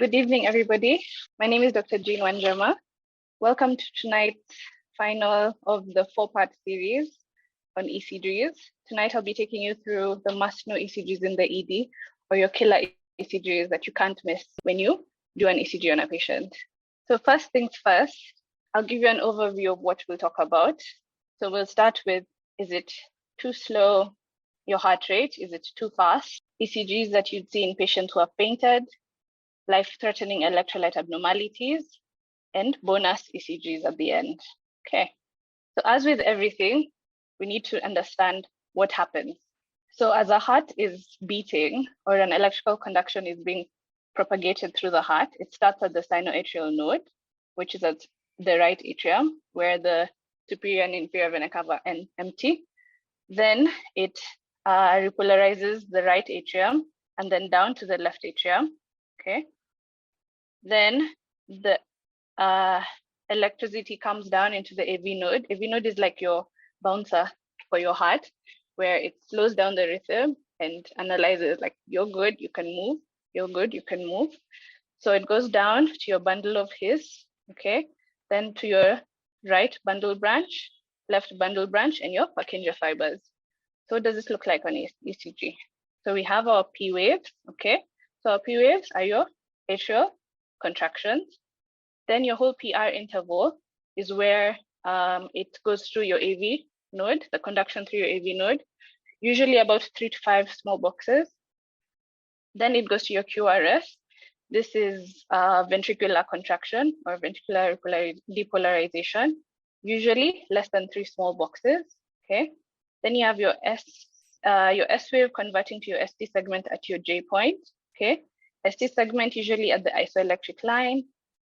Good evening, everybody. My name is Dr. Jean Wanjama. Welcome to tonight's final of the 4-part series on ECGs. Tonight, I'll be taking you through the must-know ECGs in the ED, or your killer ECGs that you can't miss when you do an ECG on a patient. So first things first, I'll give you an overview of what we'll talk about. So we'll start with, is it too slow, your heart rate? Is it too fast? ECGs that you'd see in patients who have fainted, life-threatening electrolyte abnormalities, and bonus ECGs at the end. Okay, so as with everything, we need to understand what happens. So as a heart is beating or an electrical conduction is being propagated through the heart, it starts at the sinoatrial node, which is at the right atrium, where the superior and inferior vena cava are empty. Then it repolarizes the right atrium and then down to the left atrium. Okay. Then the electricity comes down into the AV node. AV node is like your bouncer for your heart, where it slows down the rhythm and analyzes like, you're good, you can move, you're good, you can move. So it goes down to your bundle of His, okay? Then to your right bundle branch, left bundle branch, and your Purkinje fibers. So what does this look like on ECG? So we have our P waves, okay? So our P waves are your atrial contractions. Then your whole PR interval is where it goes through your AV node, the conduction through your AV node, usually about 3 to 5 small boxes. Then it goes to your QRS. This is ventricular contraction or ventricular depolarization, usually less than 3 small boxes, okay? Then you have your S wave converting to your ST segment at your J point, okay? ST segment usually at the isoelectric line,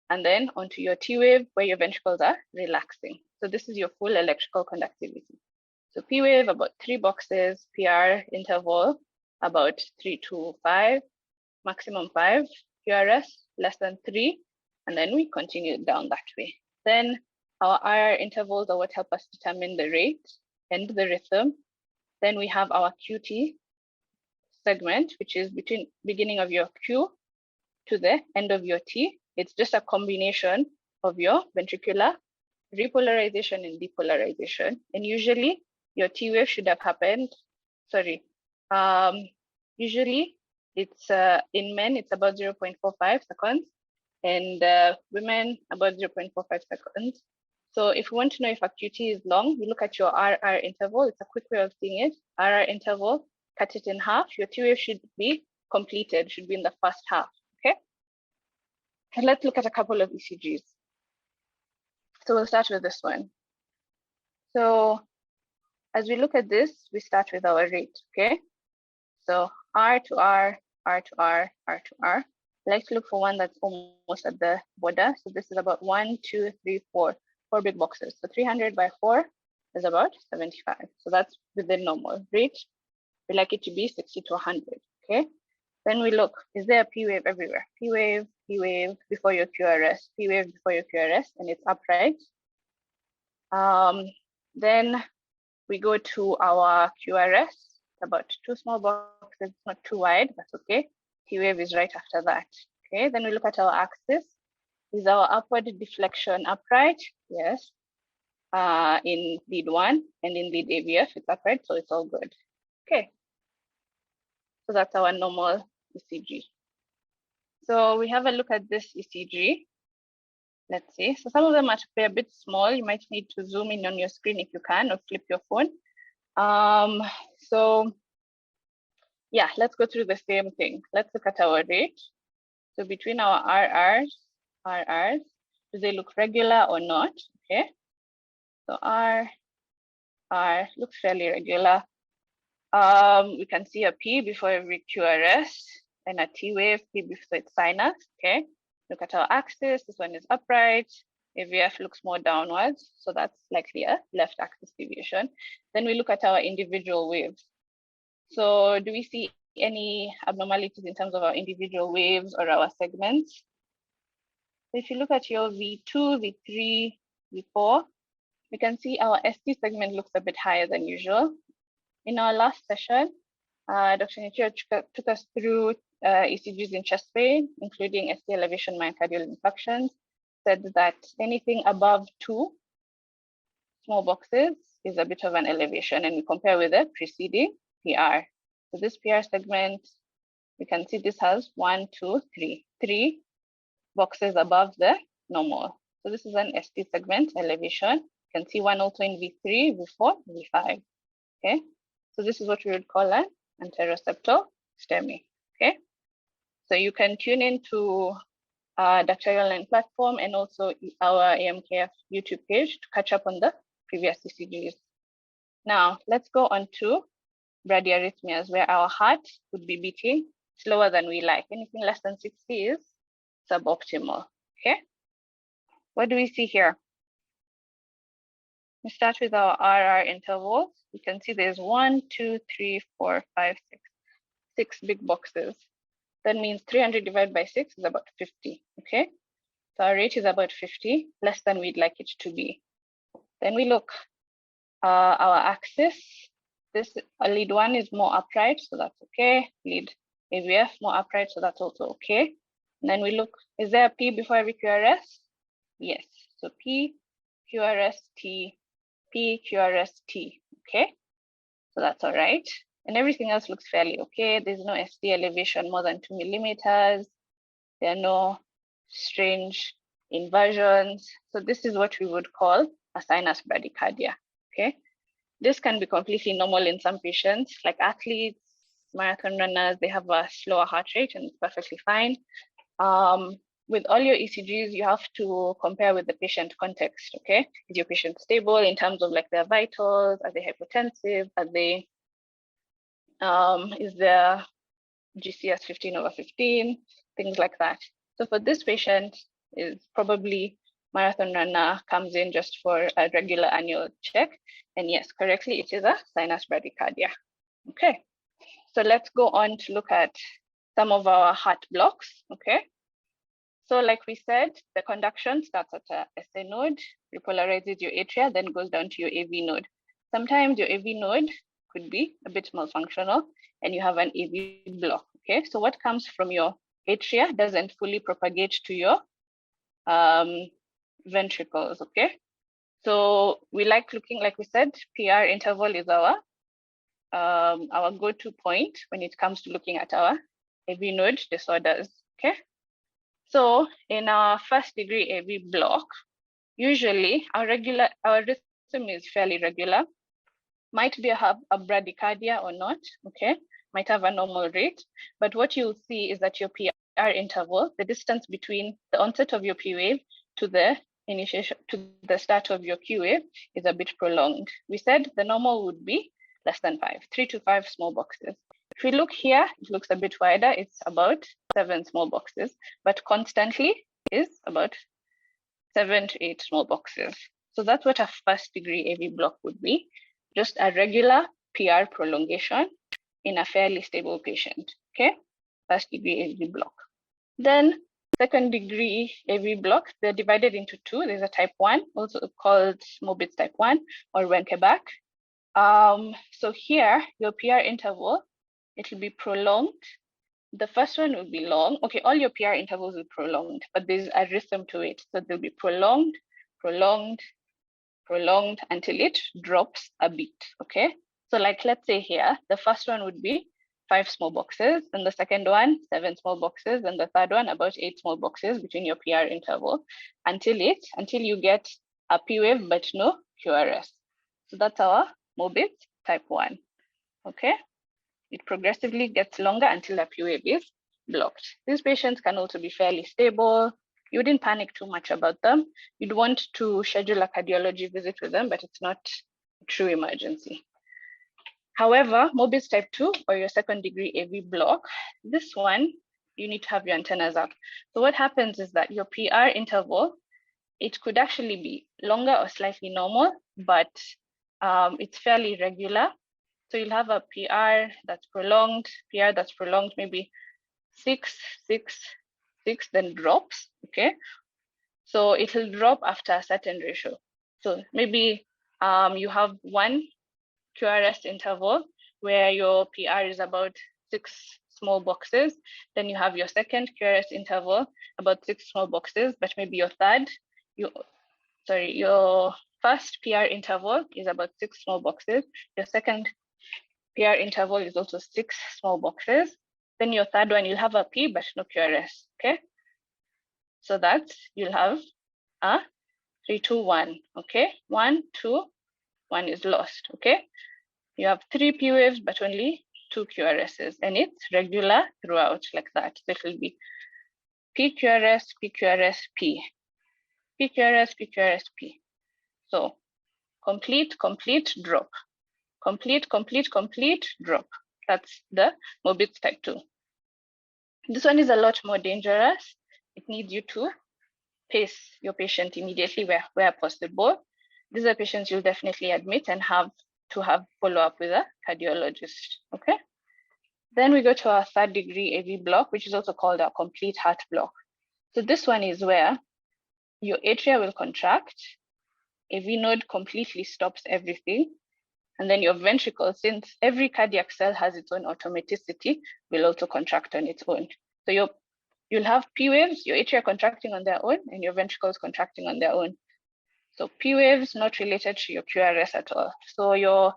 and then onto your T wave where your ventricles are relaxing. So this is your full electrical conductivity. So P wave about 3 boxes, PR interval about 3 to 5, maximum 5, QRS less than 3, and then we continue down that way. Then our IR intervals are what help us determine the rate and the rhythm. Then we have our QT segment, which is between beginning of your Q to the end of your T. It's just a combination of your ventricular repolarization and depolarization. And usually your T wave should have happened, usually it's in men, it's about 0.45 seconds, and women about 0.45 seconds. So if you want to know if a QT is long, you look at your RR interval. It's a quick way of seeing it. RR interval, cut it in half. Your T wave should be completed, should be in the first half, okay? And let's look at a couple of ECGs. So we'll start with this one. So as we look at this, we start with our rate, okay? So R to R, R to R, R to R. I like to look for one that's almost at the border. So this is about 1, 2, 3, 4 big boxes. So 300 by 4 is about 75. So that's within normal rate. We like it to be 60 to 100, okay? Then we look, is there a P wave everywhere? P wave before your QRS, P wave before your QRS, and it's upright. Then we go to our QRS, about 2 small boxes, not too wide, that's okay. T wave is right after that, okay? Then we look at our axis. Is our upward deflection upright? Yes. In lead 1 and in lead AVF, it's upright, so it's all good. Okay. So that's our normal ECG. So we have a look at this ECG. Let's see. So some of them are a bit small. You might need to zoom in on your screen if you can, or flip your phone. So yeah, let's go through the same thing. Let's look at our rate. So between our RRs, do they look regular or not? Okay. So R looks fairly regular. We can see a P before every QRS and a T wave, P before it's sinus, okay? Look at our axis, this one is upright. AVF looks more downwards, so that's likely a left axis deviation. Then we look at our individual waves. So do we see any abnormalities in terms of our individual waves or our segments? So if you look at your V2, V3, V4, we can see our ST segment looks a bit higher than usual. In our last session, Dr. Nichiro took us through ECGs in chest pain, including ST elevation myocardial infarctions, said that anything above 2 small boxes is a bit of an elevation, and we compare with the preceding PR. So this PR segment, you can see this has 1, 2, 3, 3 boxes above the normal. So this is an ST segment elevation. You can see one also in V3, V4, V5. Okay, so this is what we would call an anteroseptal STEMI. Okay, so you can tune into Dr. Online platform and also our AMKF YouTube page to catch up on the previous ECGs. Now let's go on to bradyarrhythmias, where our heart would be beating slower than we like. Anything less than 60 is suboptimal. Okay, what do we see here? We start with our RR intervals. You can see there's 1, 2, 3, 4, 5, 6 big boxes. That means 300 divided by 6 is about 50. Okay, so our rate is about 50, less than we'd like it to be. Then we look our axis. This lead 1 is more upright, so that's okay. Lead AVF more upright, so that's also okay. And then we look, is there a P before every QRS? Yes, so P, QRS, T, P, QRS, T, okay? So that's all right. And everything else looks fairly okay. There's no ST elevation more than 2 millimeters. There are no strange inversions. So this is what we would call a sinus bradycardia, okay? This can be completely normal in some patients, like athletes, marathon runners, they have a slower heart rate and it's perfectly fine. With all your ECGs, you have to compare with the patient context, okay? Is your patient stable in terms of like their vitals? Are they hypotensive? Are they, is their GCS 15/15? Things like that. So for this patient, is probably marathon runner, comes in just for a regular annual check. And yes, correctly, it is a sinus bradycardia. Okay, so let's go on to look at some of our heart blocks, okay? So like we said, the conduction starts at a SA node, repolarizes your atria, then goes down to your AV node. Sometimes your AV node could be a bit malfunctional and you have an AV block, okay? So what comes from your atria doesn't fully propagate to your ventricles, okay? So we like looking, like we said, PR interval is our go-to point when it comes to looking at our AV node disorders, okay? So in our first degree AV block, usually our rhythm is fairly regular, might be a bradycardia or not, okay? Might have a normal rate, but what you'll see is that your PR interval, the distance between the onset of your P wave to the initiation, to the start of your Q wave is a bit prolonged. We said the normal would be less than 5, 3 to 5 small boxes. If we look here, it looks a bit wider. It's about 7 small boxes, but constantly is about 7 to 8 small boxes. So that's what a first degree AV block would be, just a regular PR prolongation in a fairly stable patient, okay? First degree AV block. Then second degree AV blocks, they're divided into 2. There's a type 1, also called MOBITZ type 1 or Wenkeback. So here, your PR interval, it will be prolonged. The first one will be long. Okay, all your PR intervals will be prolonged, but there's a rhythm to it. So they'll be prolonged, prolonged, prolonged until it drops a bit, okay? So like, let's say here, the first one would be 5 small boxes, and the second one, 7 small boxes, and the third one, about 8 small boxes between your PR interval until you get a P wave, but no QRS. So that's our MOBITZ type 1, okay? It progressively gets longer until the P wave is blocked. These patients can also be fairly stable. You wouldn't panic too much about them. You'd want to schedule a cardiology visit with them, but it's not a true emergency. However, MOBITZ type 2 or your second degree AV block, this one, you need to have your antennas up. So what happens is that your PR interval, it could actually be longer or slightly normal, but it's fairly regular. So you'll have a PR that's prolonged, maybe 6, 6, 6, then drops, okay? So it will drop after a certain ratio. So maybe you have 1 QRS interval where your PR is about 6 small boxes. Then you have your second QRS interval, about 6 small boxes, but maybe your your first PR interval is about 6 small boxes. Your second PR interval is also 6 small boxes. Then your third one, you'll have a P, but no QRS, okay? So that you'll have a 3, 2, 1, okay? 1, 2, 1 is lost, okay? You have 3 P waves, but only 2 QRSs, and it's regular throughout like that. So it will be PQRS, PQRS, P. PQRS, PQRS, P. So complete, complete, drop. Complete, complete, complete, drop. That's the MOBITZ type 2. This one is a lot more dangerous. It needs you to pace your patient immediately where possible. These are patients you'll definitely admit and have to have follow-up with a cardiologist, okay? Then we go to our 3rd degree AV block, which is also called a complete heart block. So this one is where your atria will contract, AV node completely stops everything, and then your ventricle, since every cardiac cell has its own automaticity, will also contract on its own. So you'll have P waves, your atria contracting on their own, and your ventricles contracting on their own. So P waves not related to your QRS at all. So your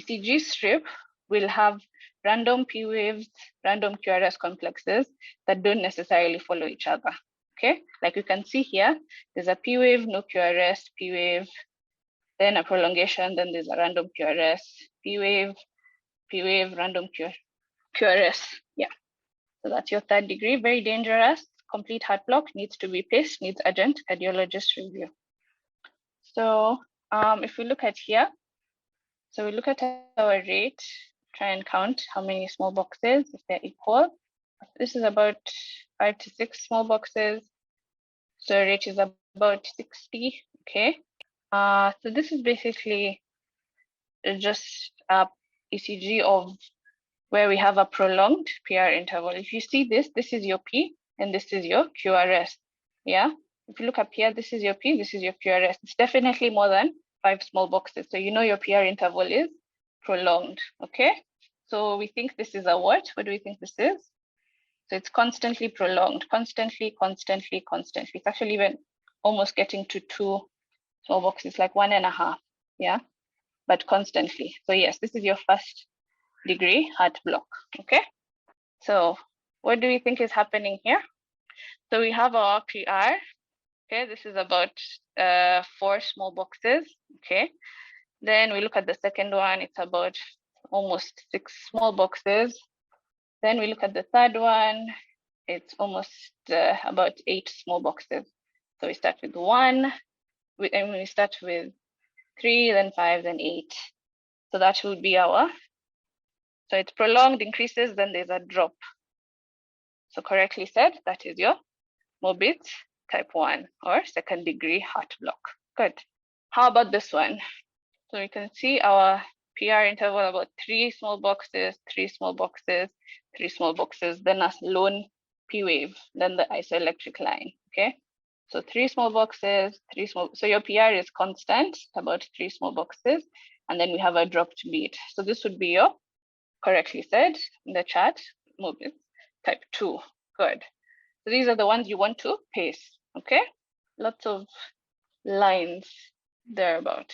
ECG strip will have random P waves, random QRS complexes that don't necessarily follow each other, okay? Like you can see here, there's a P wave, no QRS, P wave, then a prolongation, then there's a random QRS, P wave, random QRS, yeah. So that's your 3rd degree, very dangerous, complete heart block, needs to be paced, needs urgent cardiologist review. So if we look at here, so we look at our rate, try and count how many small boxes, if they're equal. This is about 5 to 6 small boxes. So rate is about 60, okay? So this is basically just a ECG of where we have a prolonged PR interval. If you see this, this is your P and this is your QRS, yeah? If you look up here, this is your P, this is your QRS. It's definitely more than 5 small boxes. So you know your PR interval is prolonged, okay? So we think this is a what? What do we think this is? So it's constantly prolonged, constantly, constantly, constantly. It's actually even almost getting to 2 small boxes, like 1.5, yeah? But constantly. So yes, this is your 1st degree heart block, okay? So what do we think is happening here? So we have our PR, okay? This is about 4 small boxes, okay? Then we look at the second one, it's about almost 6 small boxes. Then we look at the third one, it's almost about 8 small boxes. So we start with 1, and we start with 3, then 5, then 8. So that would be our, so it's prolonged, increases, then there's a drop. So correctly said, that is your MOBITZ type 1 or 2nd degree heart block. Good. How about this one? So we can see our PR interval about 3 small boxes, 3 small boxes, 3 small boxes, then a lone P wave, then the isoelectric line, okay? So 3 small boxes, 3 small, so your PR is constant, about 3 small boxes, and then we have a dropped beat. So this would be your, correctly said in the chat, MOBITZ type 2, good. So these are the ones you want to pace, okay? Lots of lines thereabout.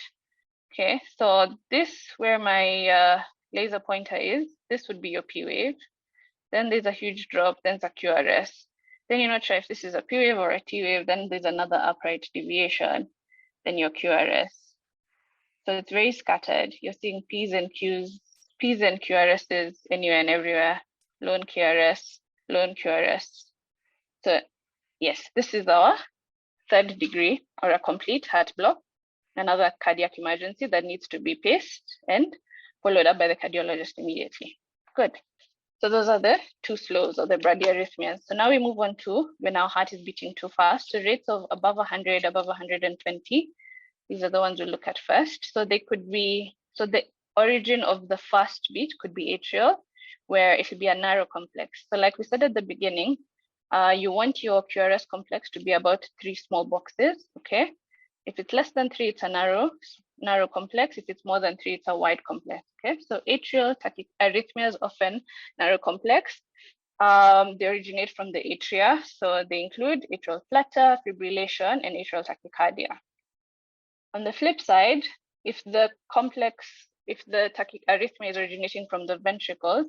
Okay, so this, where my laser pointer is, this would be your P wave. Then there's a huge drop, then it's a QRS. Then you're not sure if this is a P wave or a T wave, then there's another upright deviation, then your QRS. So it's very scattered. You're seeing P's and Q's, P's and QRSs anywhere and everywhere, lone QRS, lone QRS. So yes, this is our 3rd degree or a complete heart block, another cardiac emergency that needs to be paced and followed up by the cardiologist immediately. Good. So those are the 2 slows or the bradyarrhythmias. So now we move on to when our heart is beating too fast. So rates of above 100, above 120, these are the ones we look at first. So they could be, so the origin of the fast beat could be atrial, where it will be a narrow complex. So like we said at the beginning, you want your QRS complex to be about 3 small boxes, okay? If it's less than 3, it's a narrow complex. If it's more than 3, it's a wide complex, okay? So atrial tachyarrhythmias often narrow complex. They originate from the atria, so they include atrial flutter, fibrillation, and atrial tachycardia. On the flip side, if the tachyarrhythmia is originating from the ventricles,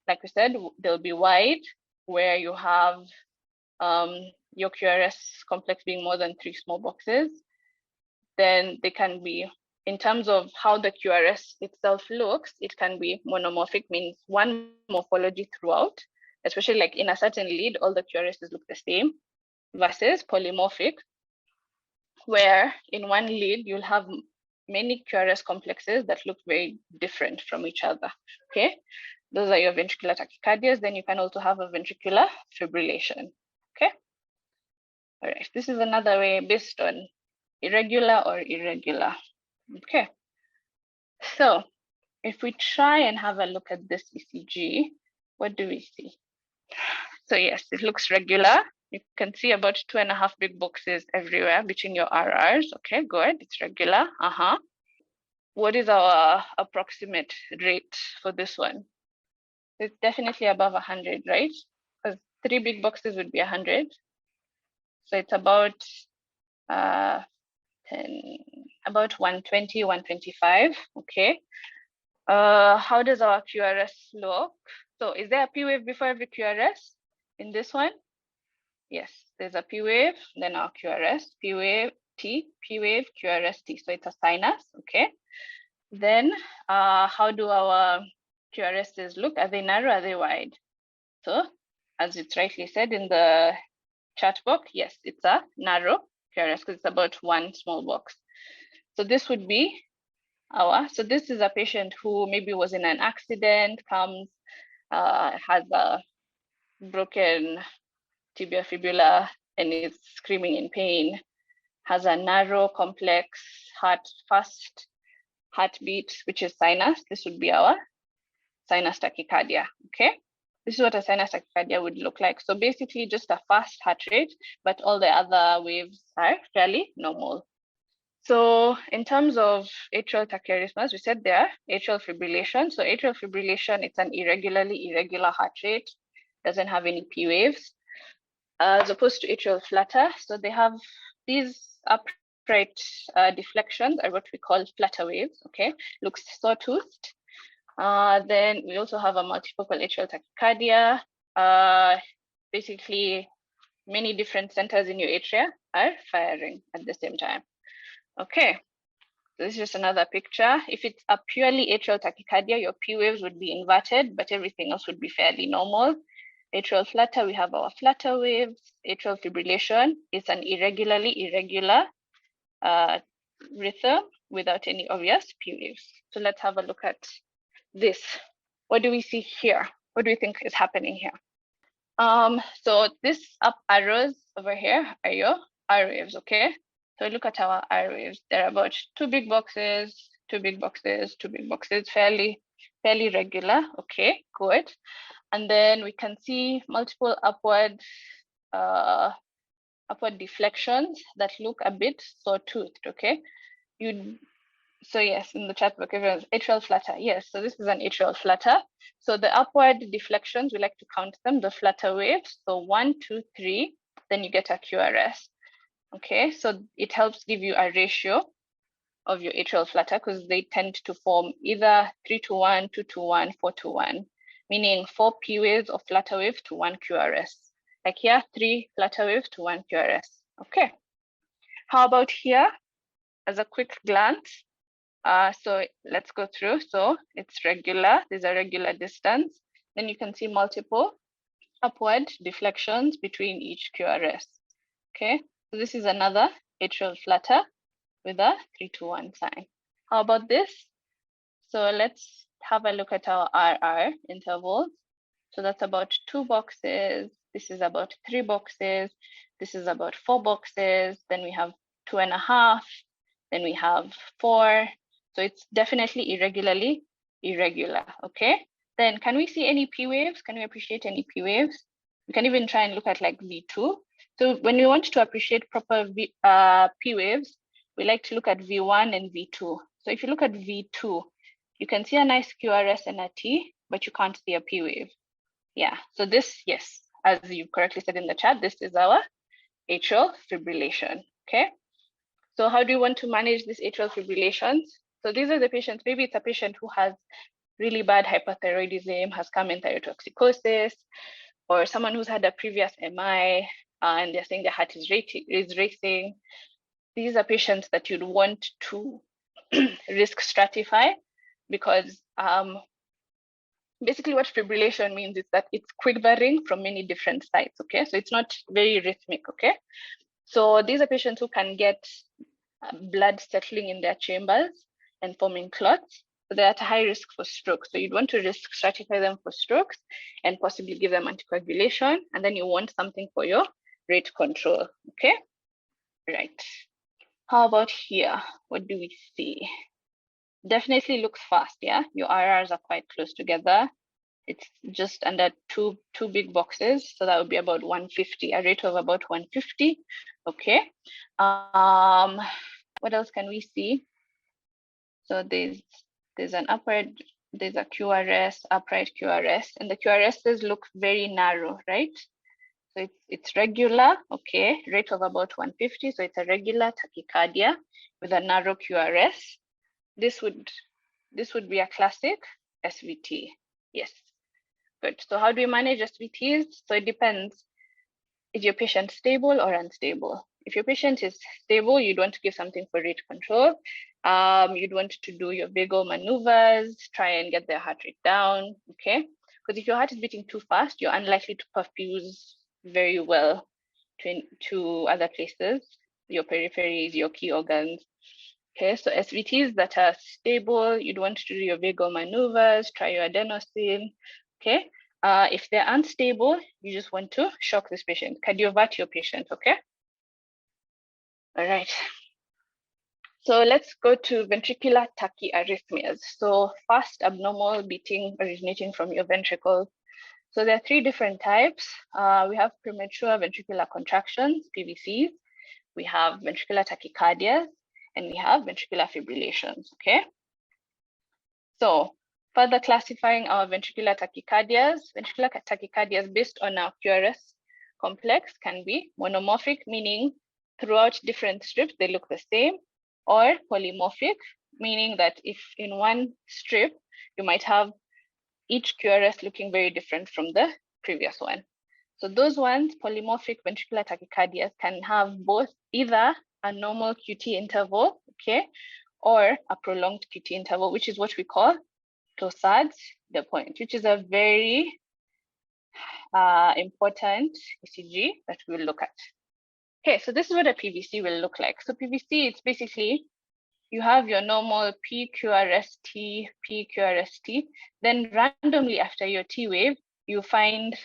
like we said, they'll be wide, where you have your QRS complex being more than 3 small boxes. Then they can be, in terms of how the QRS itself looks, it can be monomorphic, means one morphology throughout, especially like in a certain lead, all the QRSs look the same, versus polymorphic, where in one lead, you'll have many QRS complexes that look very different from each other, okay? Those are your ventricular tachycardias. Then you can also have a ventricular fibrillation, okay? All right, this is another way based on irregular or irregular, okay? So if we try and have a look at this ECG, what do we see? So yes, it looks regular. You can see about 2.5 big boxes everywhere between your RRs. Okay, good, it's regular. What is our approximate rate for this one? It's definitely above 100, right? Because 3 big boxes would be 100. So it's about 120, 125, okay. How does our QRS look? So is there a P wave before every QRS in this one? Yes, there's a P wave, then our QRS, P wave T, P wave, QRS T. So it's a sinus, okay. Then how do our QRSs look? Are they narrow, are they wide? So as it's rightly said in the chat box, yes, it's a narrow QRS because it's about 1 small box. So this would be so this is a patient who maybe was in an accident, comes, has a broken tibia fibula and is screaming in pain, has a narrow, complex, fast heartbeat, which is sinus. This would be our sinus tachycardia, okay? This is what a sinus tachycardia would look like. So basically just a fast heart rate, but all the other waves are fairly normal. So in terms of atrial tachyarrhythmias, we said there, atrial fibrillation. So atrial fibrillation, it's an irregular heart rate, doesn't have any P waves, as opposed to atrial flutter. So they have these upright deflections are what we call flutter waves, okay? Looks sawtoothed. Then we also have a multifocal atrial tachycardia. Basically, many different centers in your atria are firing at the same time. Okay, so this is just another picture. If it's a purely atrial tachycardia, your P waves would be inverted, but everything else would be fairly normal. Atrial flutter, we have our flutter waves. Atrial fibrillation is an irregular rhythm without any obvious P waves. So let's have a look at this. What do we see here? What do you think is happening here? So this up arrows over here are your R waves, okay? So look at our R waves. They're about 2 big boxes, 2 big boxes, 2 big boxes, fairly regular. Okay, good. And then we can see multiple upward deflections that look a bit sawtoothed. Okay, so yes, in the chat book, everyone's atrial flutter. Yes, so this is an atrial flutter. So the upward deflections, we like to count them, the flutter waves. So 1, 2, 3, then you get a QRS. Okay, so it helps give you a ratio of your atrial flutter because they tend to form either 3:1, 2:1, 4:1, meaning 4 P waves of flutter wave to 1 QRS. Like here, 3 flutter waves to 1 QRS. Okay, how about here? As a quick glance, so let's go through. So it's regular, there's a regular distance. Then you can see multiple upward deflections between each QRS. Okay, so this is another atrial flutter with a 3:1 sign. How about this? So let's have a look at our RR intervals. So that's about 2 boxes. This is about 3 boxes. This is about 4 boxes. Then we have 2.5. Then we have 4. So it's definitely irregular, okay? Then can we see any P waves? Can we appreciate any P waves? We can even try and look at like V2. So when we want to appreciate proper P waves, we like to look at V1 and V2. So if you look at V2, you can see a nice QRS and a T, but you can't see a P wave. Yeah, so this, yes, as you correctly said in the chat, this is our atrial fibrillation, okay? So how do you want to manage these atrial fibrillations? So these are the patients, maybe it's a patient who has really bad hyperthyroidism, has come in thyrotoxicosis, or someone who's had a previous MI, and they're saying their heart is racing. These are patients that you'd want to risk stratify, because basically what fibrillation means is that it's quivering from many different sites, okay? So it's not very rhythmic, okay? So these are patients who can get blood settling in their chambers and forming clots. So they're at high risk for stroke. So you'd want to risk stratify them for strokes and possibly give them anticoagulation. And then you want something for your rate control, okay? Right. How about here? What do we see? Definitely looks fast, yeah? Your RRs are quite close together. It's just under two big boxes. So that would be about 150, a rate of about 150, okay? What else can we see? So there's an upward, there's a QRS, upright QRS, and the QRSs look very narrow, right? So it's regular, okay, rate of about 150. So it's a regular tachycardia with a narrow QRS. This would be a classic SVT. Yes, good. So how do we manage SVTs? So it depends. Is your patient stable or unstable? If your patient is stable, you'd want to give something for rate control. You'd want to do your vagal maneuvers, try and get their heart rate down, okay? Because if your heart is beating too fast, you're unlikely to perfuse very well to other places, your peripheries, your key organs. Okay, so SVTs that are stable, you'd want to do your vagal maneuvers, try your adenosine, okay? If they're unstable, you just want to shock this patient, cardiovert your patient, okay? All right. So let's go to ventricular tachyarrhythmias. So fast abnormal beating originating from your ventricles. So there are three different types. We have premature ventricular contractions, PVCs. We have ventricular tachycardias, and we have ventricular fibrillations, okay? So further classifying our ventricular tachycardias based on our QRS complex can be monomorphic, meaning throughout different strips, they look the same, or polymorphic, meaning that if in one strip, you might have each QRS looking very different from the previous one. So those ones, polymorphic ventricular tachycardias, can have both either a normal QT interval, okay, or a prolonged QT interval, which is what we call Torsades de Pointes, which is a very important ECG that we'll look at. Okay, so this is what a PVC will look like. So PVC, it's basically, you have your normal PQRST, PQRST, then randomly after your T wave, you find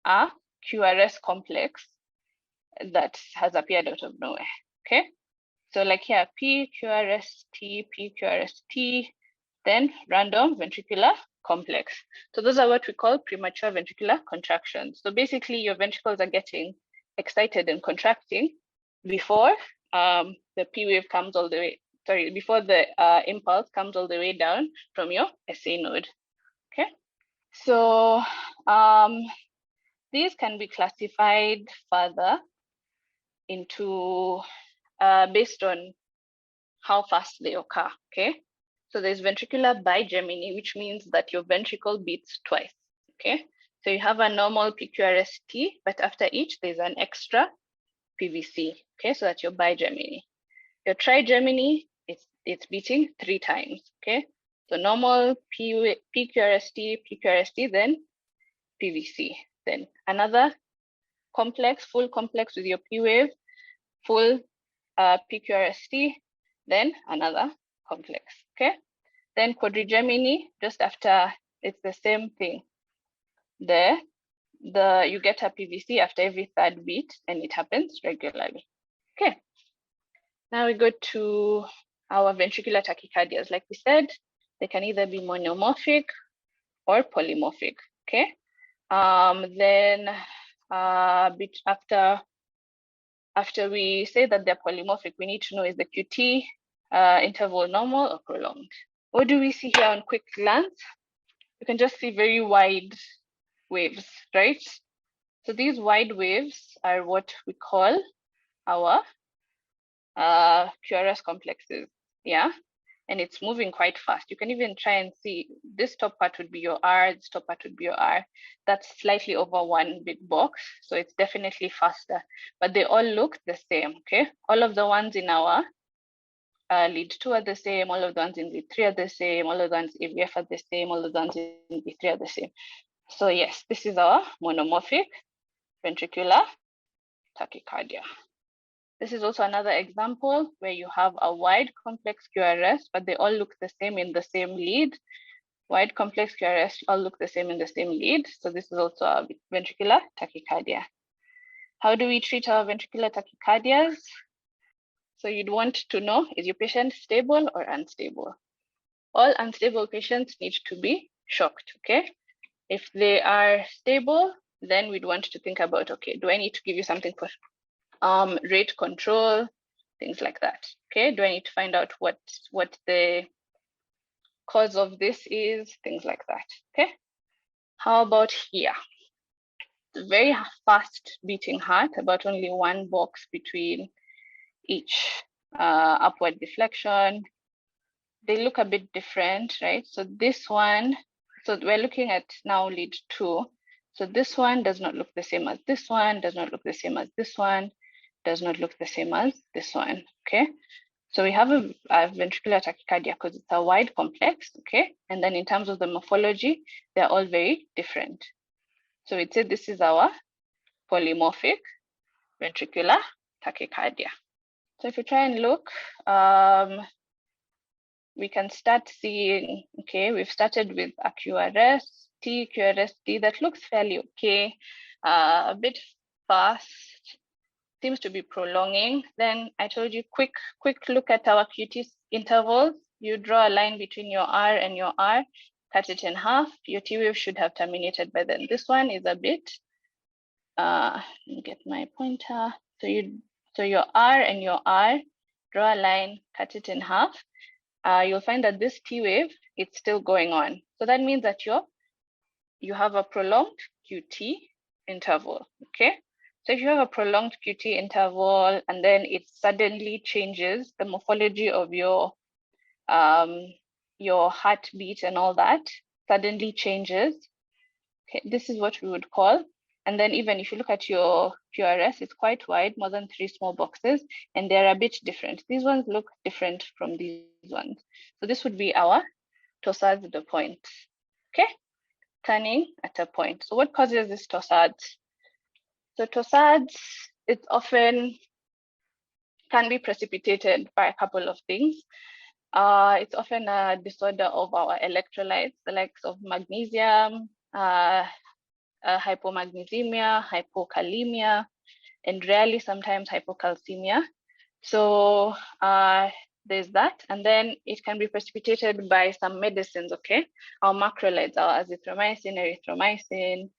a QRS complex that has appeared out of nowhere, okay? So like here, PQRST, PQRST, then random ventricular complex. So those are what we call premature ventricular contractions. So basically your ventricles are getting excited and contracting before the P wave comes all the way, sorry, before the impulse comes all the way down from your SA node, okay? So these can be classified further into based on how fast they occur, okay? So there's ventricular bigeminy, which means that your ventricle beats twice, okay? So you have a normal PQRST, but after each, there's an extra PVC, okay? So that's your bigeminy. Your trigeminy, it's beating 3 times, okay? So normal PQRST, PQRST, then PVC. Then another complex, full complex with your P wave, full PQRST, then another complex, okay? Then quadrigeminy, just after, it's the same thing. There, you get a PVC after every 3rd beat, and it happens regularly, okay? Now we go to our ventricular tachycardias. Like we said, they can either be monomorphic or polymorphic, okay? Then after we say that they're polymorphic, we need to know, is the QT interval normal or prolonged? What do we see here on quick glance? You can just see very wide waves, right? So these wide waves are what we call our QRS complexes, yeah? And it's moving quite fast. You can even try and see this top part would be your R, this top part would be your R. That's slightly over one big box, so it's definitely faster, but they all look the same, okay? All of the ones in our lead 2 are the same, all of the ones in lead 3 are the same, all of the ones in AVF are the same, all of the ones in lead 3 are the same. So yes, this is our monomorphic ventricular tachycardia. This is also another example where you have a wide complex QRS, but they all look the same in the same lead. Wide complex QRS all look the same in the same lead. So this is also a ventricular tachycardia. How do we treat our ventricular tachycardias? So you'd want to know, is your patient stable or unstable? All unstable patients need to be shocked, okay? If they are stable, then we'd want to think about, okay, do I need to give you something for rate control, things like that, okay? Do I need to find out what the cause of this is, things like that, okay? How about here? It's a very fast beating heart, about only one box between each upward deflection. They look a bit different, right? So this one, so we're looking at now lead 2. So this one does not look the same as this one, does not look the same as this one, does not look the same as this one, okay? So we have a ventricular tachycardia because it's a wide complex, okay? And then in terms of the morphology, they're all very different. So we'd say this is our polymorphic ventricular tachycardia. So if you try and look, we can start seeing, okay, we've started with a QRS-T, QRS-D, that looks fairly okay, a bit fast, seems to be prolonging. Then I told you, quick look at our QT intervals. You draw a line between your R and your R, cut it in half. Your T wave should have terminated by then. This one is a bit, let me get my pointer. So your R and your R, draw a line, cut it in half. You'll find that this T wave, it's still going on. So that means that you have a prolonged QT interval, okay? So if you have a prolonged QT interval and then it suddenly changes the morphology of your heartbeat and all that, suddenly changes, okay, this is what we would call. And then even if you look at your QRS, it's quite wide, more than 3 small boxes, and they're a bit different. These ones look different from these ones. So this would be our Torsades de Pointes, okay? Turning at a point. So what causes this torsades? So torsades, it often can be precipitated by a couple of things. It's often a disorder of our electrolytes, the likes of magnesium, hypomagnesemia, hypocalaemia, and rarely sometimes hypocalcemia. So there's that. And then it can be precipitated by some medicines, okay? Our macrolides, our azithromycin, erythromycin,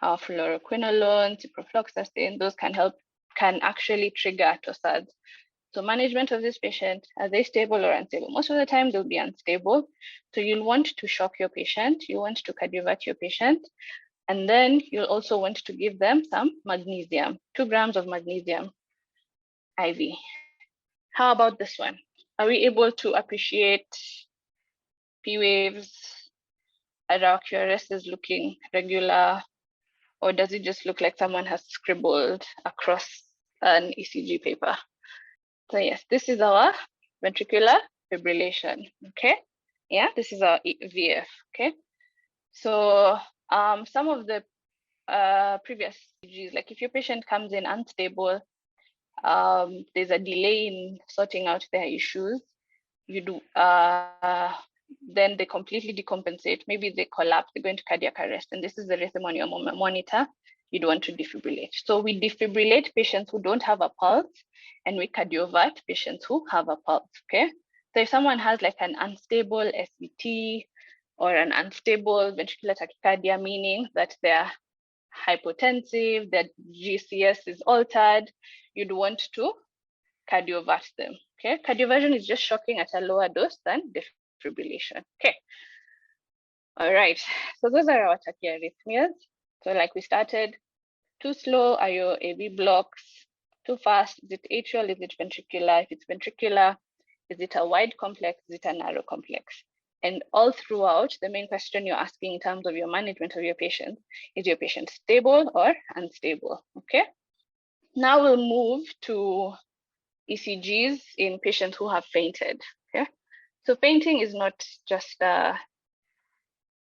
our fluoroquinolone, ciprofloxacin, those can actually trigger torsades. So management of this patient, are they stable or unstable? Most of the time they'll be unstable. So you'll want to shock your patient, you want to cardiovert your patient, and then you'll also want to give them some magnesium, 2 grams of magnesium IV. How about this one? Are we able to appreciate P waves? Are our QRSs looking regular? Or does it just look like someone has scribbled across an ECG paper? So yes, this is our ventricular fibrillation, okay? Yeah, this is our VF, okay? So some of the previous ECGs, like if your patient comes in unstable, there's a delay in sorting out their issues, then they completely decompensate. Maybe they collapse, they go into cardiac arrest, and this is the rhythm on your monitor. You'd want to defibrillate. So we defibrillate patients who don't have a pulse, and we cardiovert patients who have a pulse, okay? So if someone has like an unstable SVT or an unstable ventricular tachycardia, meaning that they're hypotensive, their GCS is altered, you'd want to cardiovert them, okay? Cardioversion is just shocking at a lower dose than defibrillation, okay? All right, so those are our tachyarrhythmias. So like we started, too slow are your AV blocks, too fast, is it atrial, is it ventricular? If it's ventricular, is it a wide complex, is it a narrow complex? And all throughout, the main question you're asking in terms of your management of your patient, is your patient stable or unstable, okay? Now we'll move to ECGs in patients who have fainted, okay? So fainting is not just a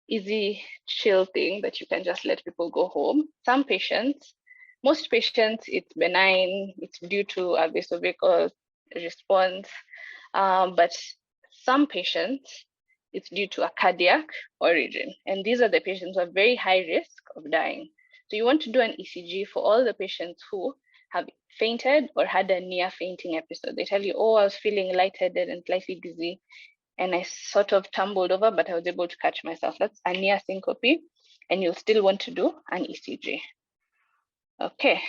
easy chill thing that you can just let people go home. Some patients, most patients, it's benign, it's due to a vasovagal response, but some patients, it's due to a cardiac origin. And these are the patients who are very high risk of dying. So you want to do an ECG for all the patients who have fainted or had a near fainting episode. They tell you, oh, I was feeling lightheaded and slightly dizzy, and I sort of tumbled over, but I was able to catch myself. That's a near syncope, and you'll still want to do an ECG. Okay,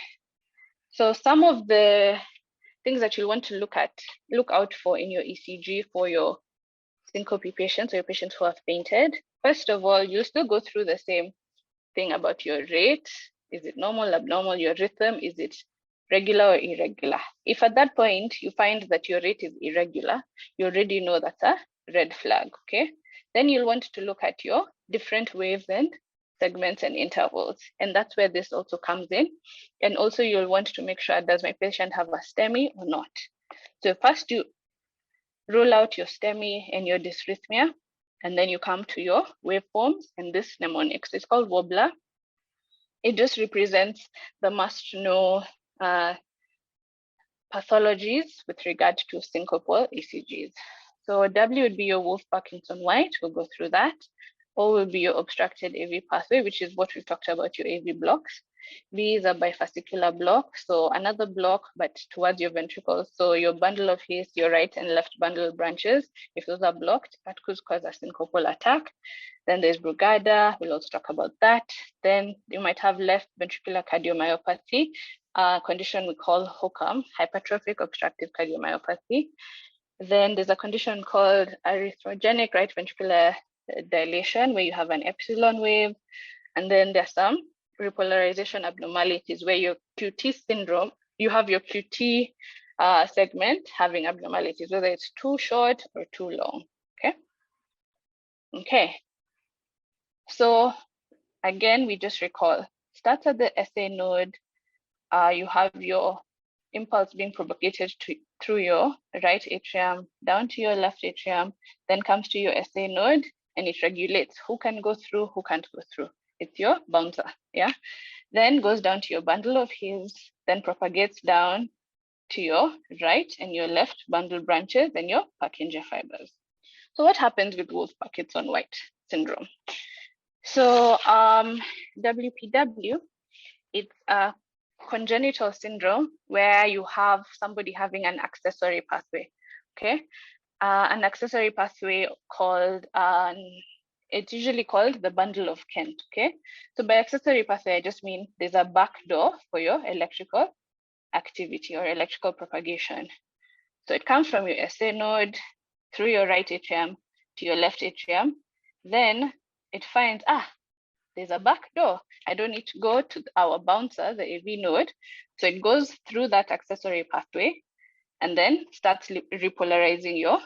so some of the things that you'll want to look out for in your ECG for your syncope patients or your patients who have fainted. First of all, you'll still go through the same thing about your rate. Is it normal, abnormal? Your rhythm, is it regular or irregular? If at that point you find that your rate is irregular, you already know that's a red flag, okay? Then you'll want to look at your different waves and segments and intervals. And that's where this also comes in. And also you'll want to make sure, does my patient have a STEMI or not? So first you rule out your STEMI and your dysrhythmia, and then you come to your waveforms and this mnemonic. So it's called wobbler. It just represents the must-know pathologies with regard to syncopal ECGs. So W would be your Wolff Parkinson White, we'll go through that. O will be your obstructed AV pathway, which is what we've talked about, your AV blocks. B is a bifascicular block, so another block, but towards your ventricles. So your bundle of His, your right and left bundle branches, if those are blocked, that could cause a syncopal attack. Then there's Brugada, we'll also talk about that. Then you might have left ventricular cardiomyopathy, a condition we call HOCM, hypertrophic obstructive cardiomyopathy. Then there's a condition called arrhythmogenic right ventricular dilation, where you have an epsilon wave. And then there's some repolarization abnormalities where your QT syndrome, you have your QT segment having abnormalities, whether it's too short or too long, okay? Okay, so again, we just recall, starts at the SA node, you have your impulse being propagated through your right atrium, down to your left atrium, then comes to your SA node, and it regulates who can go through, who can't go through. It's your bouncer, yeah? Then goes down to your bundle of His, then propagates down to your right and your left bundle branches and your Purkinje fibers. So what happens with Wolff-Parkinson-White syndrome? So WPW, it's a congenital syndrome where you have somebody having an accessory pathway, okay? An accessory pathway called, it's usually called the bundle of Kent, okay? So by accessory pathway, I just mean there's a back door for your electrical activity or electrical propagation. So it comes from your SA node through your right atrium to your left atrium. Then it finds, there's a back door. I don't need to go to our bouncer, the AV node. So it goes through that accessory pathway and then starts repolarizing your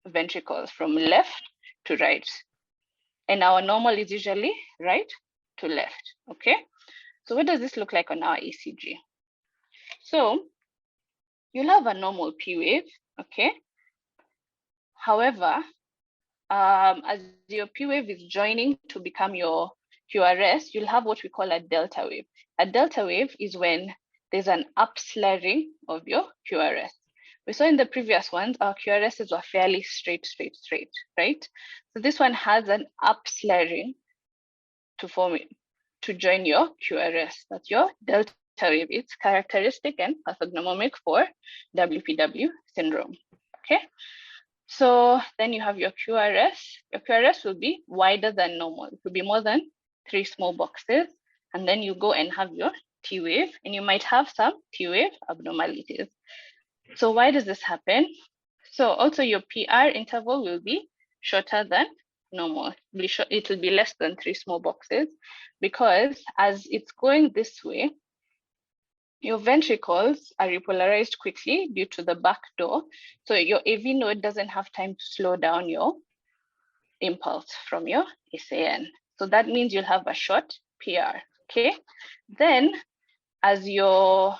ventricles from left to right. And our normal is usually right to left, okay? So what does this look like on our ECG? So you'll have a normal P wave, okay? However, as your P wave is joining to become your QRS, you'll have what we call a delta wave. A delta wave is when there's an upslurring of your QRS. We saw in the previous ones, our QRSs were fairly straight, right? So this one has an upslurring to join your QRS. That's your delta wave. It's characteristic and pathognomonic for WPW syndrome, okay? So then you have your QRS. Your QRS will be wider than normal. It will be more than 3 small boxes. And then you go and have your T wave, and you might have some T wave abnormalities. So why does this happen? So also your PR interval will be shorter than normal. It will be less than 3 small boxes, because as it's going this way, your ventricles are repolarized quickly due to the back door. So your AV node doesn't have time to slow down your impulse from your SAN. So that means you'll have a short PR, okay? Then as your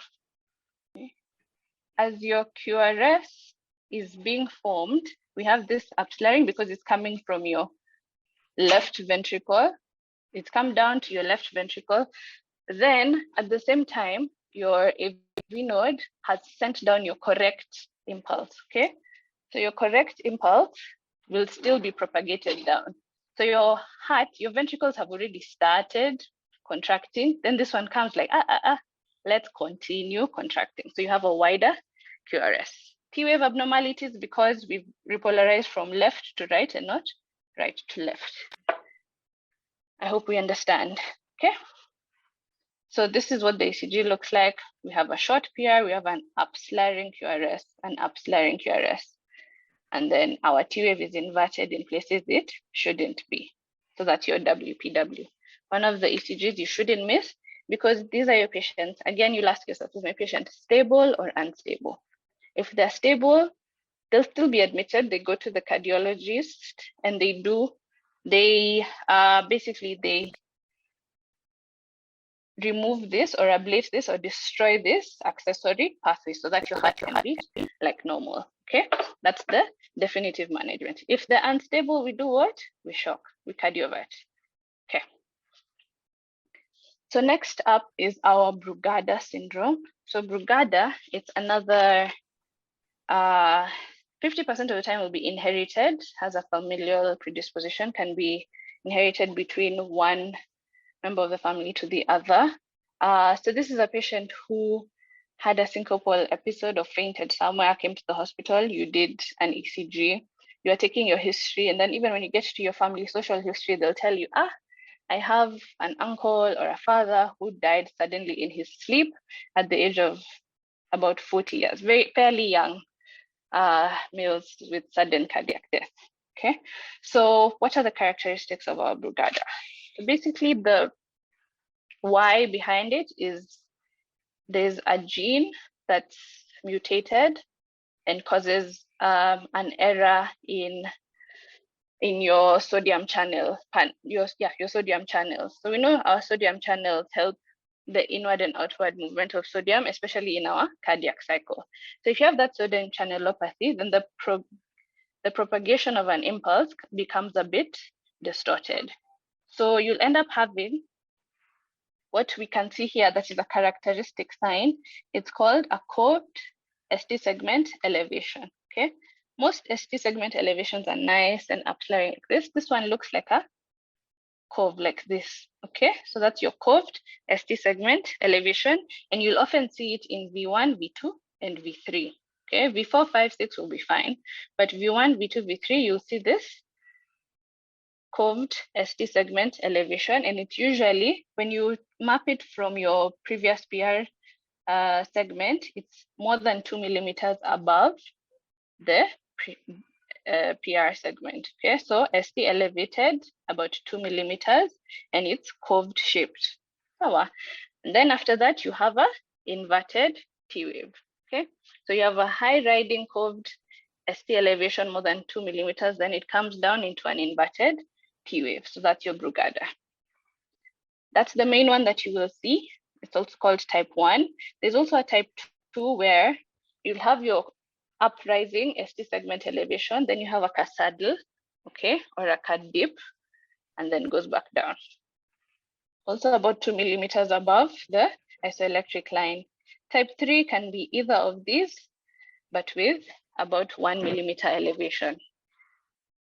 QRS is being formed, we have this upslaring because it's coming from your left ventricle. It's come down to your left ventricle. Then at the same time, your AV node has sent down your correct impulse, okay? So your correct impulse will still be propagated down. So your heart, your ventricles have already started contracting. Then this one comes like, let's continue contracting. So you have a wider QRS. T-wave abnormalities because we've repolarized from left to right and not right to left. I hope we understand, okay? So this is what the ECG looks like. We have a short PR, we have an upslaring QRS, an upslaring QRS. And then our T-wave is inverted in places it shouldn't be. So that's your WPW. One of the ECGs you shouldn't miss, because these are your patients. Again, you'll ask yourself, is my patient stable or unstable? If they're stable, they'll still be admitted. They go to the cardiologist and they remove this or ablate this or destroy this accessory pathway so that your heart can beat like normal, okay? That's the definitive management. If they're unstable, we do what? We shock, we cardiovert, okay? So next up is our Brugada syndrome. So Brugada, it's another 50% of the time will be inherited, has a familial predisposition, can be inherited between one member of the family to the other. So this is a patient who had a syncopal episode or fainted somewhere, came to the hospital, you did an ECG, you are taking your history, and then even when you get to your family social history, they'll tell you, I have an uncle or a father who died suddenly in his sleep at the age of about 40 years, fairly young males with sudden cardiac death, okay? So what are the characteristics of our Brugada? So basically the why behind it is there's a gene that's mutated and causes an error in your sodium channel, your sodium channels. So we know our sodium channels help the inward and outward movement of sodium, especially in our cardiac cycle. So if you have that sodium channelopathy, then the propagation of an impulse becomes a bit distorted. So you'll end up having what we can see here, that is a characteristic sign. It's called a curved ST segment elevation, okay? Most ST segment elevations are nice and upslaring like this. This one looks like a curve like this, okay? So that's your curved ST segment elevation, and you'll often see it in V1, V2, and V3, okay? V4, 5, 6 will be fine, but V1, V2, V3, you'll see this curved ST segment elevation, and it's usually, when you map it from your previous PR segment, it's more than 2 millimeters above the PR segment, okay? So ST elevated about 2 millimeters, and it's curved shaped. And then after that, you have a inverted T wave, okay? So you have a high riding curved ST elevation more than 2 millimeters, then it comes down into an inverted T wave. So that's your Brugada. That's the main one that you will see. It's also called type 1. There's also a type 2 where you'll have your uprising ST segment elevation, then you have a saddle, okay, or a dip, and then goes back down. Also about 2 millimeters above the isoelectric line. Type 3 can be either of these, but with about 1 millimeter elevation.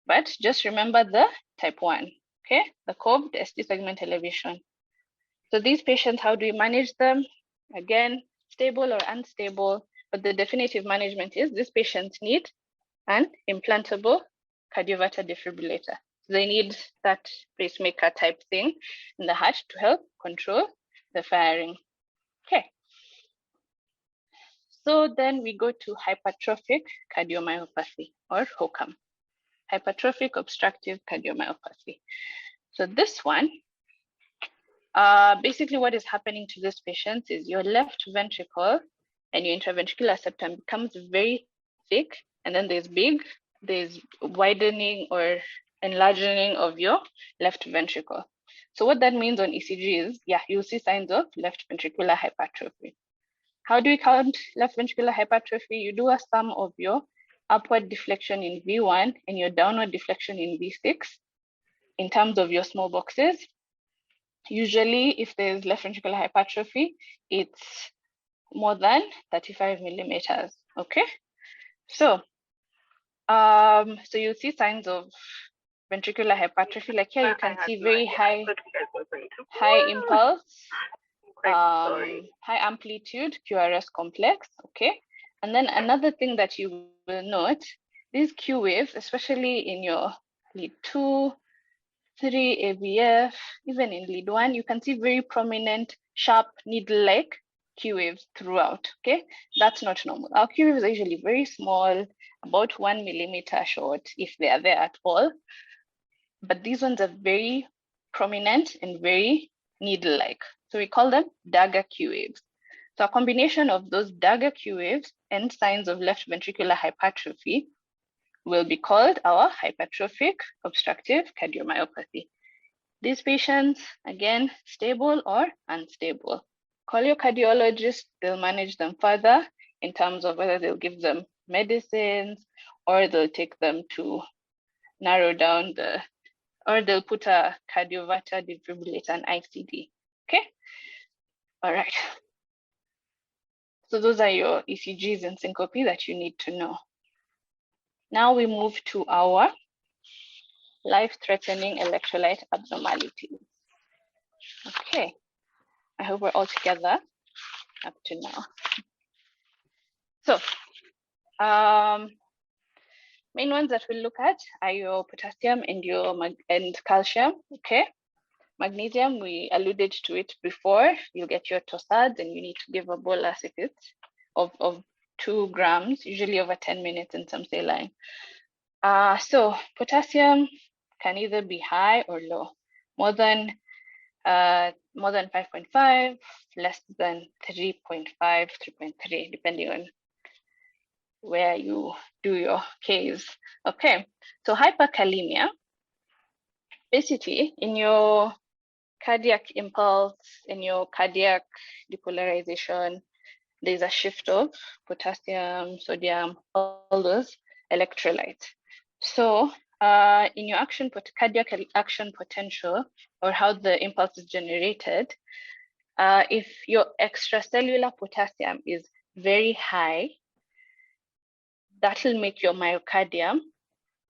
But just remember the type 1, okay, the curved ST segment elevation. So these patients, how do we manage them? Again, stable or unstable, but the definitive management is these patients need an implantable cardioverter defibrillator. They need that pacemaker type thing in the heart to help control the firing. Okay. So then we go to hypertrophic cardiomyopathy, or HOCM. hypertrophic obstructive cardiomyopathy. So this one, basically what is happening to this patient is your left ventricle and your intraventricular septum becomes very thick, and then there's widening or enlarging of your left ventricle. So what that means on ECG is, yeah, you'll see signs of left ventricular hypertrophy. How do we count left ventricular hypertrophy? You do a sum of your upward deflection in V1 and your downward deflection in V6 in terms of your small boxes. Usually, if there's left ventricular hypertrophy, it's more than 35 millimeters, okay? So you'll see signs of ventricular hypertrophy. Like here, you can see very high impulse, high amplitude, QRS complex, okay? And then another thing that you will note, these Q waves, especially in your lead 2, 3, AVF, even in lead 1, you can see very prominent, sharp, needle-like Q waves throughout, okay? That's not normal. Our Q waves are usually very small, about 1 millimeter short, if they are there at all. But these ones are very prominent and very needle-like. So we call them dagger Q waves. So a combination of those dagger Q waves and signs of left ventricular hypertrophy will be called our hypertrophic obstructive cardiomyopathy. These patients, again, stable or unstable. Call your cardiologist, they'll manage them further in terms of whether they'll give them medicines or they'll take them to narrow down or they'll put a cardiovascular defibrillator, an ICD, okay? All right. So those are your ECGs and syncope that you need to know. Now we move to our life-threatening electrolyte abnormalities. Okay, I hope we're all together up to now. So, main ones that we'll look at are your potassium and calcium, okay? Magnesium, we alluded to it before. You'll get your Torsades and you need to give a bolus if it's of 2 grams, usually over 10 minutes in some saline. So potassium can either be high or low, more than 5.5, less than 3.5, 3.3, depending on where you do your case. Okay, so hyperkalaemia, basically in your cardiac impulse, in your cardiac depolarization, there's a shift of potassium, sodium, all those electrolytes. So in your cardiac action potential, or how the impulse is generated, if your extracellular potassium is very high, that will make your myocardium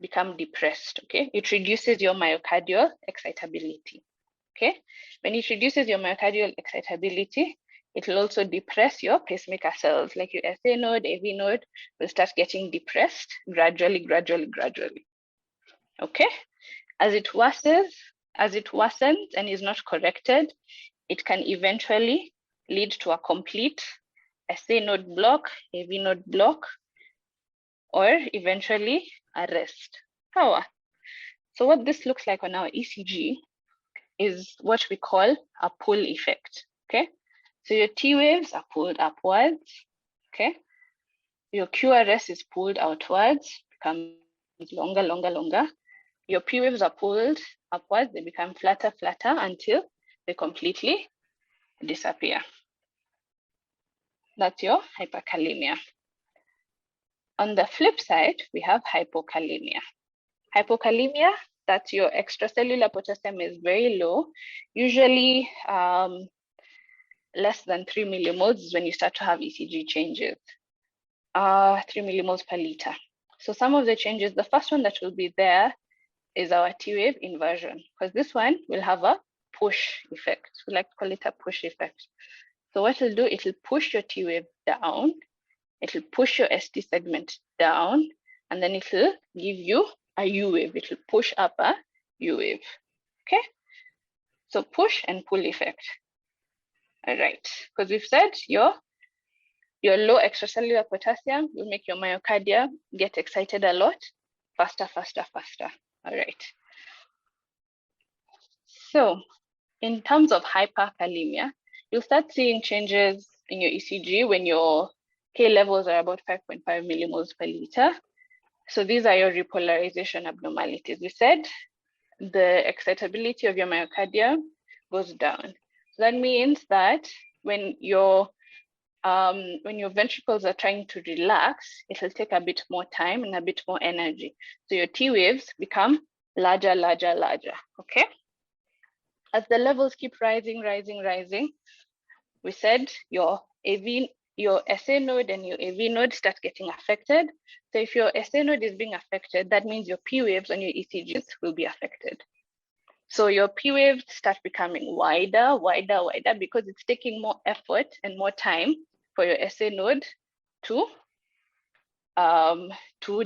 become depressed, okay? It reduces your myocardial excitability, okay? When it reduces your myocardial excitability, it will also depress your pacemaker cells, like your SA node, AV node will start getting depressed gradually, okay? As it worsens and is not corrected, it can eventually lead to a complete SA node block, AV node block, or eventually arrest. Power. So what this looks like on our ECG is what we call a pull effect, okay? So your T waves are pulled upwards, okay? Your QRS is pulled outwards, becomes longer. Your P waves are pulled upwards, they become flatter until they completely disappear. That's your hyperkalaemia. On the flip side, we have hypokalemia. Hypokalemia, that's your extracellular potassium is very low, usually less than 3 millimoles is when you start to have ECG changes, 3 millimoles per liter. So some of the changes, the first one that will be there is our T wave inversion, because this one will have a push effect. We like to call it a push effect. So what it'll do, it'll push your T wave down, it'll push your ST segment down, and then it'll give you a U wave. It'll push up a U wave, okay? So push and pull effect. All right, because we've said your low extracellular potassium will make your myocardia get excited a lot. faster, faster, faster. All right. So in terms of hyperkalaemia, you'll start seeing changes in your ECG when your K levels are about 5.5 millimoles per liter. So these are your repolarization abnormalities. We said the excitability of your myocardium goes down. So that means that when your ventricles are trying to relax, it will take a bit more time and a bit more energy. So your T waves become larger, larger, larger, okay? As the levels keep rising, rising, rising, we said your SA node and your AV node start getting affected. So if your SA node is being affected, that means your P waves on your ECGs will be affected. So your P waves start becoming wider, wider, wider, because it's taking more effort and more time for your SA node to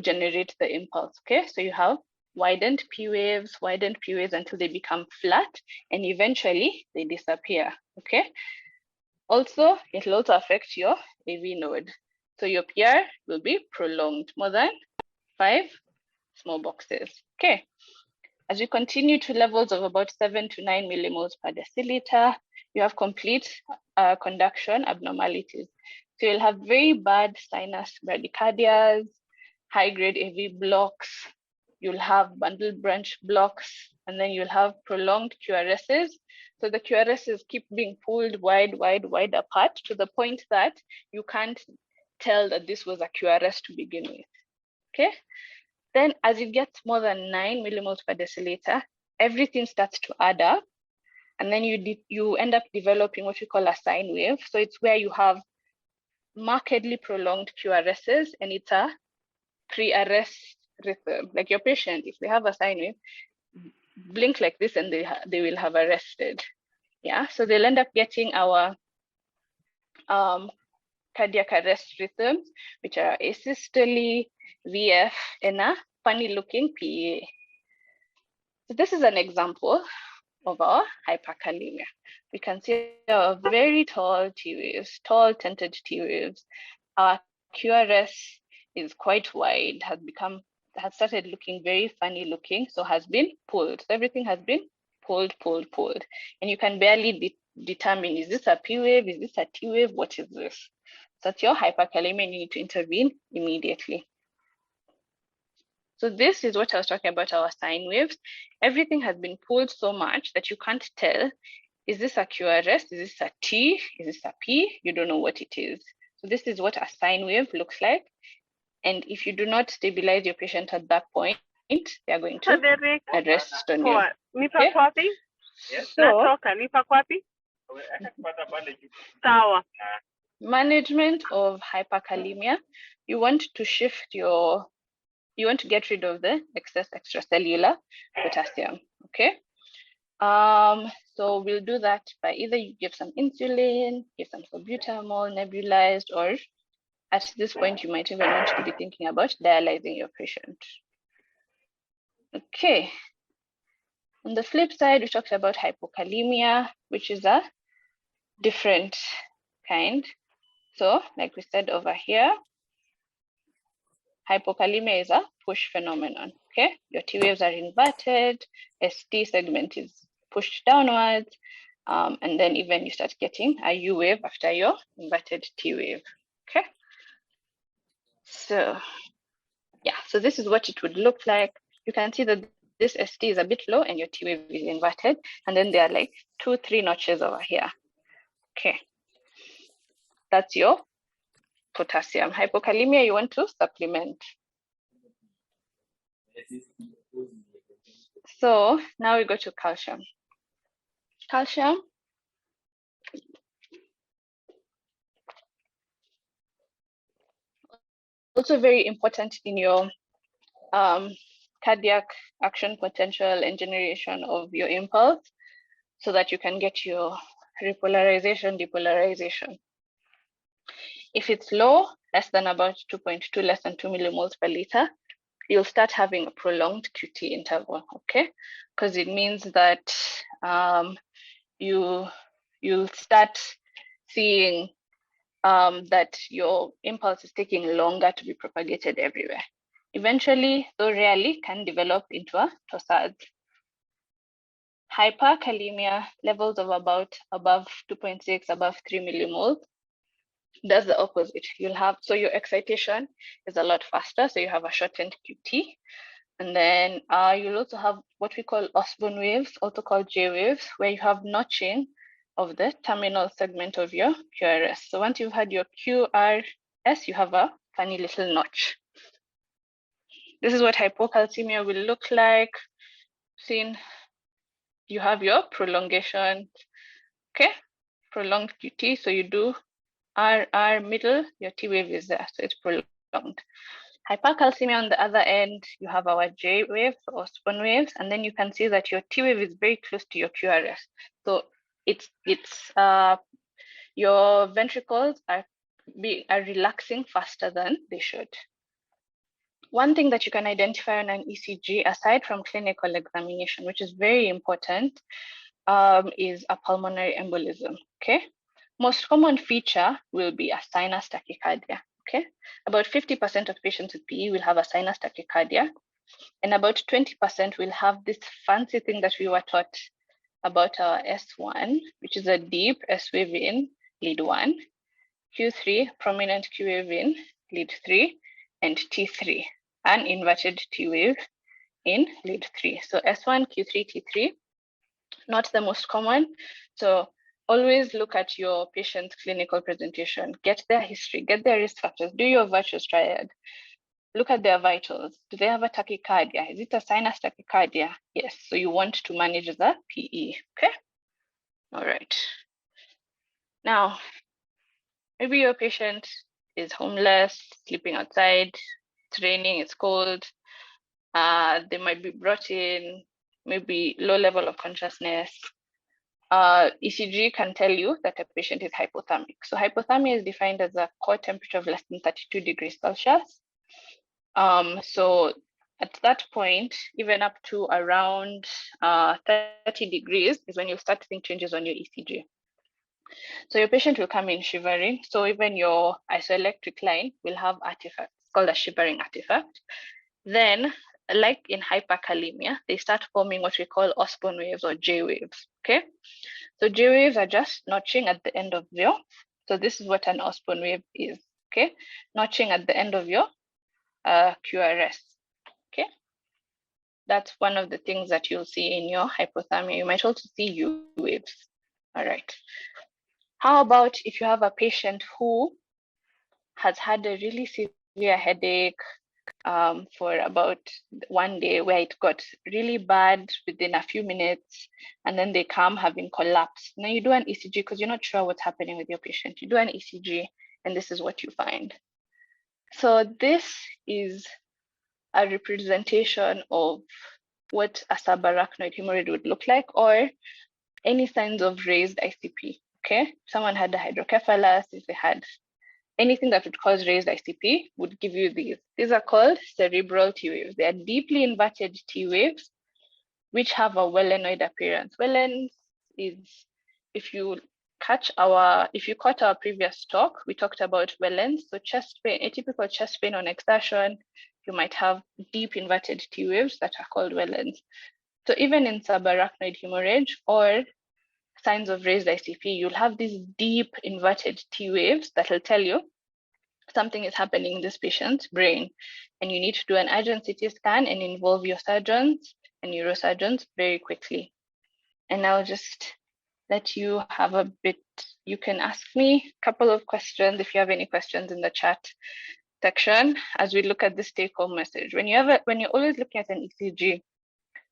generate the impulse, okay? So you have widened P waves until they become flat, and eventually they disappear, okay? Also, it will also affect your AV node. So your PR will be prolonged, more than 5 small boxes, okay? As you continue to levels of about 7 to 9 millimoles per deciliter, you have complete conduction abnormalities. So you'll have very bad sinus bradycardias, high-grade AV blocks, you'll have bundle branch blocks, and then you'll have prolonged QRSs. So the QRSs keep being pulled wide, wide, wide apart to the point that you can't tell that this was a QRS to begin with, okay? Then as it gets more than 9 millimoles per deciliter, everything starts to add up. And then you end up developing what we call a sine wave. So it's where you have markedly prolonged QRSs, and it's a pre-arrest rhythm. Like your patient, if they have a sine wave, blink like this and they will have arrested. Yeah, so they'll end up getting our cardiac arrest rhythms, which are asystole, VF, and a funny looking PA. So this is an example of our hyperkalaemia. We can see our very tall T waves, tall tented T waves. Our QRS is quite wide, has started looking very funny looking, so has been pulled. So everything has been pulled. And you can barely determine, is this a P wave? Is this a T wave? What is this? So that's your hyperkalaemia, and you need to intervene immediately. So this is what I was talking about, our sine waves. Everything has been pulled so much that you can't tell, is this a QRS? Is this a T? Is this a P? You don't know what it is. So this is what a sine wave looks like. And if you do not stabilize your patient at that point, they are going to arrest on you. Okay? So, management of hyperkalaemia, you want to get rid of the excess extracellular potassium, okay? So we'll do that by either you give some insulin, give some salbutamol, nebulized, or at this point, you might even want to be thinking about dialyzing your patient. Okay. On the flip side, we talked about hypokalemia, which is a different kind. So like we said over here, hypokalemia is a push phenomenon, okay? Your T waves are inverted, ST segment is pushed downwards, and then even you start getting a U wave after your inverted T wave, okay? So yeah, so this is what it would look like. You can see that this ST is a bit low and your T wave is inverted, and then there are like 2-3 notches over here, okay? That's your potassium. Hypokalemia, you want to supplement. So now we go to calcium. Calcium, also very important in your cardiac action potential and generation of your impulse, so that you can get your repolarization, depolarization. If it's low, less than about 2.2, less than 2 millimoles per liter, you'll start having a prolonged QT interval, okay? Because it means that you'll start seeing that your impulse is taking longer to be propagated everywhere. Eventually, though rarely, can develop into a torsades. Hyperkalaemia, levels of about above 2.6, above 3 millimoles, does the opposite. You'll have, so your excitation is a lot faster, so you have a shortened QT. And then you'll also have what we call Osborne waves, also called J waves, where you have notching of the terminal segment of your QRS. So once you've had your QRS, you have a funny little notch. This is what hypocalcemia will look like. Seen, you have your prolongation, okay? Prolonged QT, so you do R middle, your T wave is there, so it's prolonged. Hypercalcemia on the other end, you have our J waves or Osborne waves, and then you can see that your T wave is very close to your QRS. So it's your ventricles are relaxing faster than they should. One thing that you can identify on an ECG, aside from clinical examination, which is very important, is a pulmonary embolism, okay? Most common feature will be a sinus tachycardia, okay? About 50% of patients with PE will have a sinus tachycardia, and about 20% will have this fancy thing that we were taught about our S1, which is a deep S wave in lead 1, Q3, prominent Q wave in lead 3, and T3, an inverted T wave in lead 3. So S1, Q3, T3, not the most common. So always look at your patient's clinical presentation, get their history, get their risk factors, do your virtuous triad, look at their vitals. Do they have a tachycardia? Is it a sinus tachycardia? Yes, so you want to manage the PE, okay? All right. Now, maybe your patient is homeless, sleeping outside, it's raining, it's cold. They might be brought in, maybe low level of consciousness. ECG can tell you that a patient is hypothermic. So hypothermia is defined as a core temperature of less than 32 degrees Celsius. So at that point, even up to around 30 degrees is when you start seeing changes on your ECG. So your patient will come in shivering. So even your isoelectric line will have artifacts. It's called a shivering artifact. Then, like in hyperkalaemia, they start forming what we call Osborne waves or J waves, okay? So J waves are just notching at the end of your, so this is what an Osborne wave is, okay? Notching at the end of your QRS, okay? That's one of the things that you'll see in your hypothermia. You might also see U waves, all right? How about if you have a patient who has had a really severe headache for about one day, where it got really bad within a few minutes, and then they come having collapsed. Now you do an ECG because you're not sure what's happening with your patient. You do an ECG and this is what you find. So this is a representation of what a subarachnoid hemorrhage would look like, or any signs of raised ICP, okay? Someone had a hydrocephalus, if they had anything that would cause raised ICP would give you these. These are called cerebral T waves. They are deeply inverted T waves, which have a Wellenoid appearance. Wellens is, if you caught our previous talk, we talked about Wellens. So chest pain, atypical chest pain on exertion, you might have deep inverted T waves that are called Wellens. So even in subarachnoid hemorrhage or signs of raised ICP, you'll have these deep inverted T waves that will tell you something is happening in this patient's brain, and you need to do an urgent CT scan and involve your surgeons and neurosurgeons very quickly. And I'll just let you have a bit, you can ask me a couple of questions if you have any questions in the chat section as we look at this take-home message. When you're always looking at an ECG,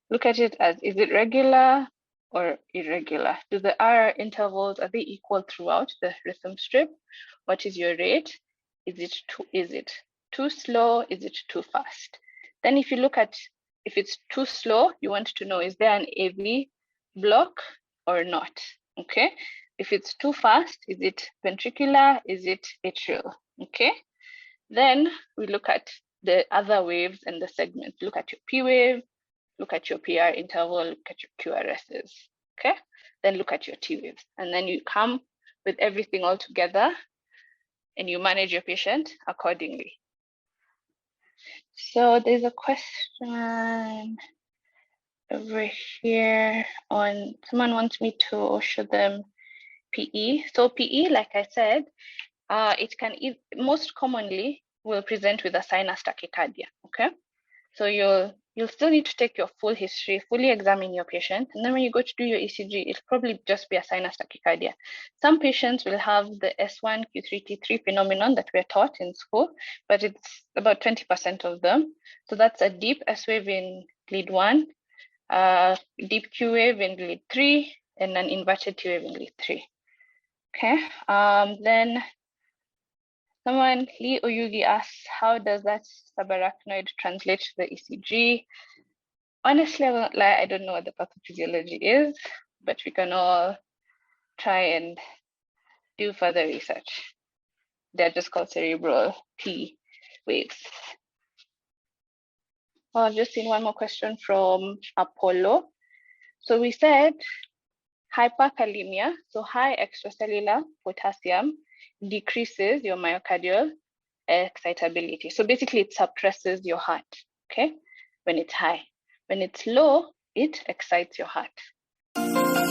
look at it as, is it regular or irregular? Do the RR intervals, are they equal throughout the rhythm strip? What is your rate? Is it too slow? Is it too fast? Then if you look at, if it's too slow, you want to know, is there an AV block or not? Okay. If it's too fast, is it ventricular? Is it atrial? Okay. Then we look at the other waves and the segments. Look at your P wave, look at your PR interval, look at your QRSs, okay? Then look at your T waves. And then you come with everything all together and you manage your patient accordingly. So there's a question over here on, someone wants me to show them PE. So PE, like I said, it can most commonly will present with a sinus tachycardia. Okay, so you'll still need to take your full history, fully examine your patient, and then when you go to do your ECG, it'll probably just be a sinus tachycardia. Some patients will have the S1 Q3 T3 phenomenon that we're taught in school, but it's about 20% of them. So that's a deep S wave in lead 1, deep Q wave in lead 3, and an inverted T wave in lead 3. Okay, then someone, Lee Oyugi, asks, how does that subarachnoid translate to the ECG? Honestly, I won't lie, I don't know what the pathophysiology is, but we can all try and do further research. They're just called cerebral P waves. I've just seen one more question from Apollo. So we said hyperkalaemia, so high extracellular potassium decreases your myocardial excitability. So basically it suppresses your heart, okay, when it's high. When it's low, it excites your heart.